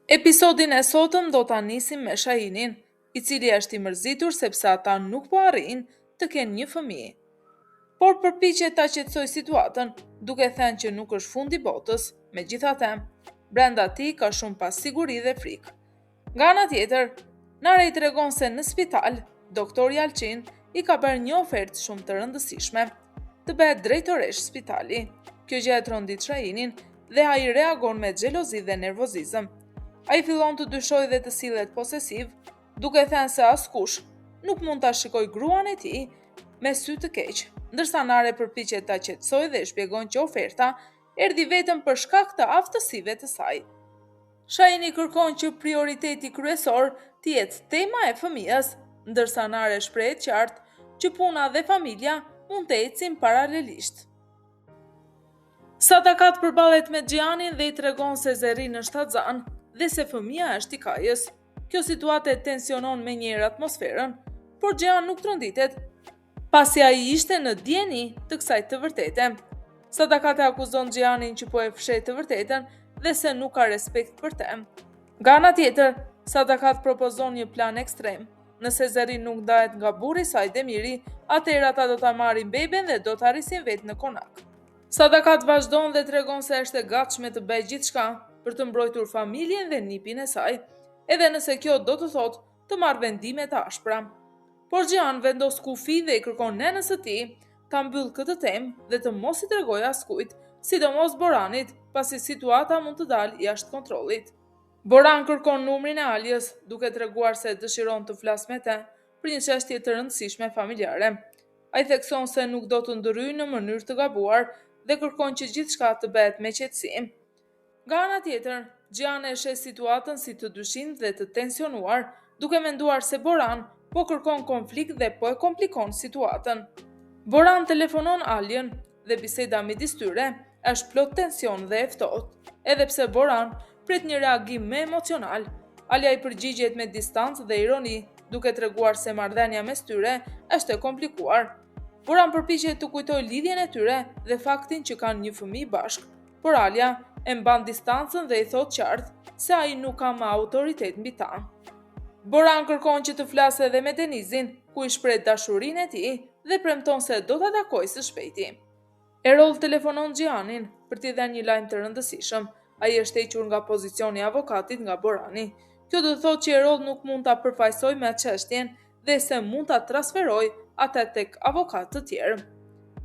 Episodin e sotëm do ta nisim me Shahinin, i cili është i mërzitur sepse ata nuk po arrin të kenë një fëmijë. Por përpiqet ta qetësojë situatën, duke thënë që nuk është fundi botës, megjithatë, brenda tij ka shumë pasiguri dhe frikë. Nga ana tjetër, Nara i tregon se në spital, doktori Alçin i ka bërë një ofertë shumë të rëndësishme, të bëhet drejtoresh spitali. Kjo gjë e trondit Shahinin dhe ai reagon me xhelozi dhe nervozizëm. Ai fillon të dyshojë dhe të sillet posesiv, duke thënë se askush nuk mund ta shikojë gruan e tij me sy të keq, ndërsa Nare përpiqet ta qetësojë dhe shpjegon që oferta erdhi vetëm për shkak të aftësive të saj. Shahini kërkon që prioriteti kryesor të jetë tema e fëmijës, ndërsa Nare shprehet qartë që puna dhe familja mund të ecin paralelisht. Sadakat përballet me Xhianin dhe i tregon se Zerrin është Axhan dhe se fëmia është i Kajës. Kjo situatë e tensionon menjëherë atmosferën, por Xhian nuk tronditet, pasi ai ishte në dieni të kësaj të vërtete. Sadakat e akuzon Xhianin që po e fshet të vërtetën dhe se nuk ka respekt për të. Nga ana tjetër, Sadakat propozon një plan ekstrem. Nëse Zerrin nuk ndahet nga burri i saj Demiri, atëherë ata do ta marrin beben dhe do ta rrisin vetë në konak. Sadakat vazhdon dhe tregon se është e gatshme të bëjë gjithçka për të mbrojtur familjen dhe nipin e saj, edhe nëse kjo do të thotë të marrë vendime të ashpra. Por Xhian vendos kufi dhe i kërkon nënës së tij ta mbyllë këtë temë dhe të mos i tregojë askujt, sidomos Boranit, pasi situata mund të dalë jashtë kontrollit. Boran kërkon numrin e Aliës, duke treguar se dëshiron të flasë me të për një çështje të rëndësishme familjare. Ai thekson se nuk do të ndryjë në mënyrë të gabuar dhe kërkon që gjithçka të bëhet me qetësi. Nga ana tjetër, Xhian e sheh situatën si të dyshimt dhe të tensionuar, duke menduar se Boran po kërkon konflikt dhe po e komplikon situatën. Boran telefonon Alien dhe biseda midis tyre është plot tension dhe e ftohtë. Edhe pse Boran pret një reagim më emocional, Alia i përgjigjet me distancë dhe ironi, duke treguar se marrëdhënia mes tyre është e komplikuar. Boran përpiqet të kujtojë lidhjen e tyre dhe faktin që kanë një fëmijë bashkë, por Alia e mban distancën dhe i thot qartë se ai nuk ka më autoritet mbi ta. Boran kërkon që të flasë edhe me Denizin, ku i shpreh dashurinë e tij dhe premton se do ta takojë së shpejti. Erol telefonon Xhianin për t'i dhënë një lajm të rëndësishëm. Ai është hequr nga pozicioni i avokatit nga Borani. Kjo do të thotë që Erol nuk mund ta përfaqësojë me çështjen dhe se mund ta transferojë atë tek avokatë të tjerë.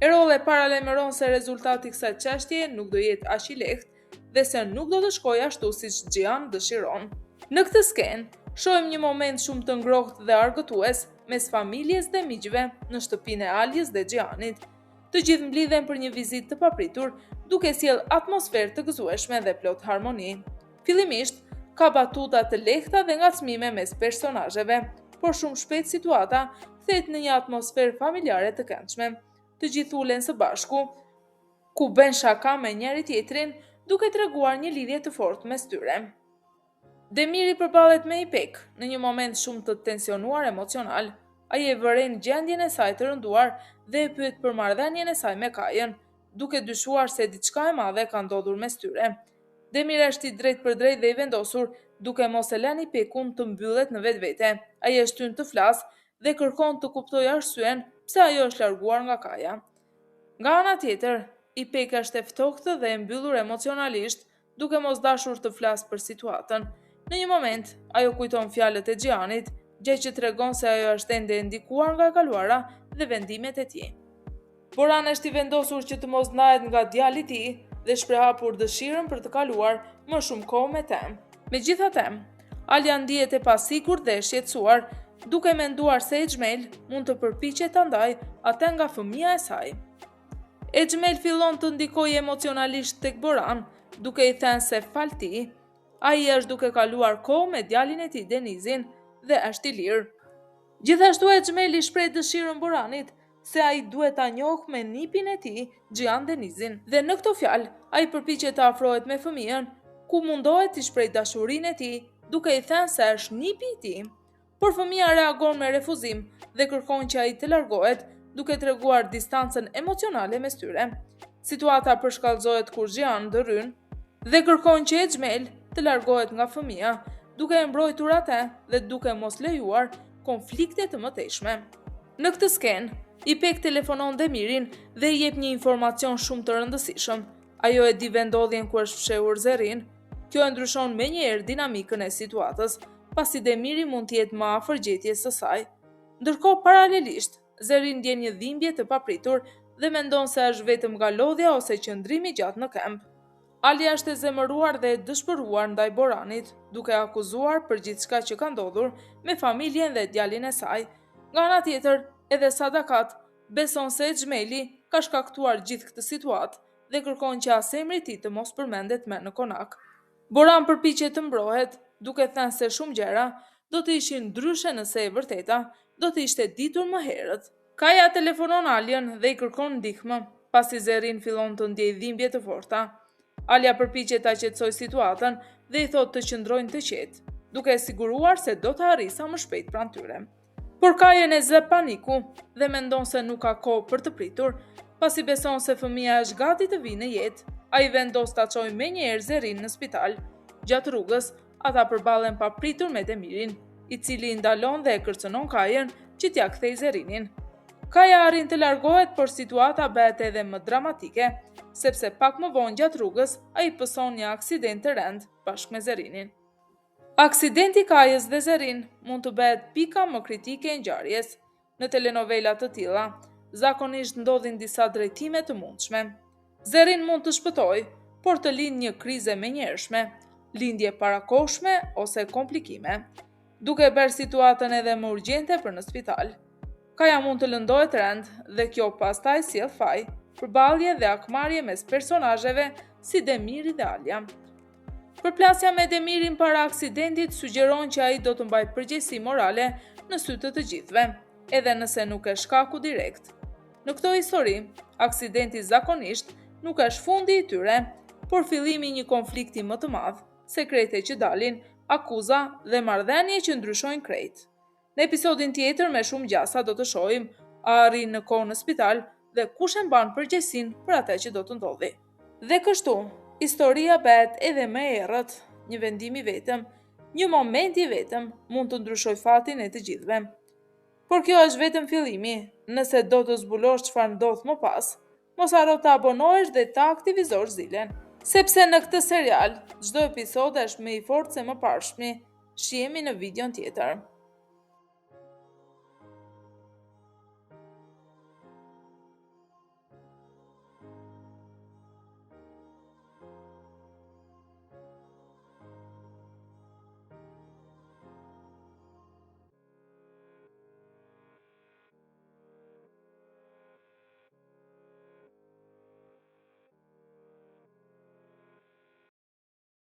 Erol e paralajmëron se rezultati i kësaj çështjeje nuk do jetë aq i lehtë dhe se nuk do të shkojë ashtu siç Xhian dëshiron. Në këtë skenë, shohim një moment shumë të ngrohtë dhe argëtues mes familjes dhe miqve në shtëpinë e Aliës dhe Xhianit. Të gjithë mblidhen për një vizitë të papritur, duke sjellë atmosferë të gëzueshme dhe plot harmoni. Fillimisht, ka batuta të lehta dhe ngacmime mes personazheve, por shumë shpejt situata kthehet në një atmosferë familjare të këndshme. Të gjithë ulen së bashku, ku bën shaka me njëri tjetrin, duke treguar një lidhje të fortë mes tyre. Demiri përballet me Ipek në një moment shumë të tensionuar emocional. Ai e vëren gjendjen e saj të rënduar dhe e pyet për marrëdhënien e saj me Kajën, duke dyshuar se diçka e madhe ka ndodhur mes tyre. Demir është i drejtë për drejtë dhe i vendosur, duke mos e lënë Ipekun të mbyllet në vetvete. Ai është hyrë të flasë dhe kërkon të kuptojë arsyen pse ajo është larguar nga Kaja. Nga ana tjetër, Ipek është e ftohtë dhe e mbyllur emocionalisht, duke mos dashur të flasë për situatën. Në një moment, ajo kujton fjalët e Xhianit, gjë që tregon se ajo është ende e ndikuar nga e kaluara dhe vendimet e tij. Boran është i vendosur që të mos ndahet nga djali i tij dhe shpreh hapur dëshirën për të kaluar më shumë kohë me të. Megjithatë, Alia ndihet e pasigurt dhe e shqetësuar, duke menduar se Exhmel mund të përpiqet ta ndajë atë nga fëmia e saj. Exhmel fillon të ndikojë emocionalisht tek Boran, duke i thënë se falti, ai është duke kaluar kohë me djalin e tij Denizin dhe është i lirë. Gjithashtu Exhmel i shpreh dëshirën Boranit se ai duhet ta njohë me nipin e tij, Xhian Denizin, dhe në këto fjalë ai përpiqet të afrohet me fëmijën, ku mundohet të shprehë dashurinë e tij, duke i thënë se është nipi i tij. Por fëmia reagon me refuzim dhe kërkon që ai të largohet, duke treguar distancën emocionale mes tyre. Situata përshkallëzohet kur Xhian ndrryn dhe kërkon që Exhmel të largohet nga fëmia, duke e mbrojtur atë dhe duke mos lejuar konflikte të mëtejshme. Në këtë skenë, Ipek telefonon Demirin dhe i jep një informacion shumë të rëndësishëm. Ajo e di vendodhjen ku është fshehur Zerin. Kjo e ndryshon menjëherë dinamikën e situatës, pasi Demiri mund të jetë më afër gjetjes së saj. Ndërkohë, paralelisht, Zerin ndjen një dhimbje të papritur dhe mendon se është vetëm nga lodhja ose qëndrimi gjatë në kemp. Alia është e zemëruar dhe e dëshpëruar ndaj Boranit, duke akuzuar për gjithçka që ka ndodhur me familjen dhe djalin e saj. Nga ana tjetër, edhe Sadakat beson se Xhmeli ka shkaktuar gjithë këtë situatë dhe kërkon që as emri i tij të mos përmendet më në konak. Boran përpiqet të mbrohet, duke thënë se shumë gjëra do të ishin ndryshe nëse e vërteta do të ishte ditur më herët. Kaja telefonon Alien dhe i kërkon ndihmë, pasi Zerin fillon të ndjej dhimbje të forta. Alia përpiqet ta qetësojë situatën dhe i thotë të qëndrojnë të qetë, duke e siguruar se do të arrijë sa më shpejt pranë tyre. Por Kajen e zë paniku dhe mendon se nuk ka kohë për të pritur, pasi beson se fëmia është gati të vinë në jetë. Ai vendos ta çojë menjëherë Zerin në spital. Gjatë rrugës, ata përballen pa pritur me Demirin, i cili i ndalon dhe e kërcënon Kajen që t'ia kthejë Zerinin. Kaja arrin të largohet, por situata bëhet edhe më dramatike, sepse pak më vonë gjatë rrugës ai pëson një aksident të rënd bashkë me Zerinin. Aksidenti Kajës dhe Zerin mund të bëhet pika më kritike e ngjarjes. Në telenovela të tilla, zakonisht ndodhin disa drejtime të mundshme. Zerin mund të shpëtojë, por të lindë një krize menjëhershme, lindje parakohshme ose komplikime, duke bërë situatën edhe më urgjente për në spital. Kaja mund të lëndohet rënd dhe kjo pastaj sjell faj, përballje dhe akmarrje mes personazheve si Demiri dhe Alia. Përplasja me Demirin para aksidentit sugjeron që ai do të mbajë përgjegjësi morale në sy të të gjithëve, edhe nëse nuk është shkaku direkt. Në këtë histori, aksidenti zakonisht nuk është fundi i tyre, por fillimi i një konflikti më të madh, sekrete që dalin, akuza dhe marrëdhënie që ndryshojnë krejt. Në episodin tjetër me shumë gjasa do të shohim a arrin në kohë në spital dhe kush e mban përgjegjësinë për atë që do të ndodhi. Dhe kështu, historia bëhet edhe më e errët, një vendim i vetëm, një moment i vetëm mund të ndryshojë fatin e të gjithëve. Por kjo është vetëm fillimi. Nëse do të zbulosh çfarë ndodh më pas, mos harro të abonohesh dhe të aktivizosh zilen. Sepse në këtë serial, çdo episod është më i fortë se më parshmi. Shihemi në videon tjetër.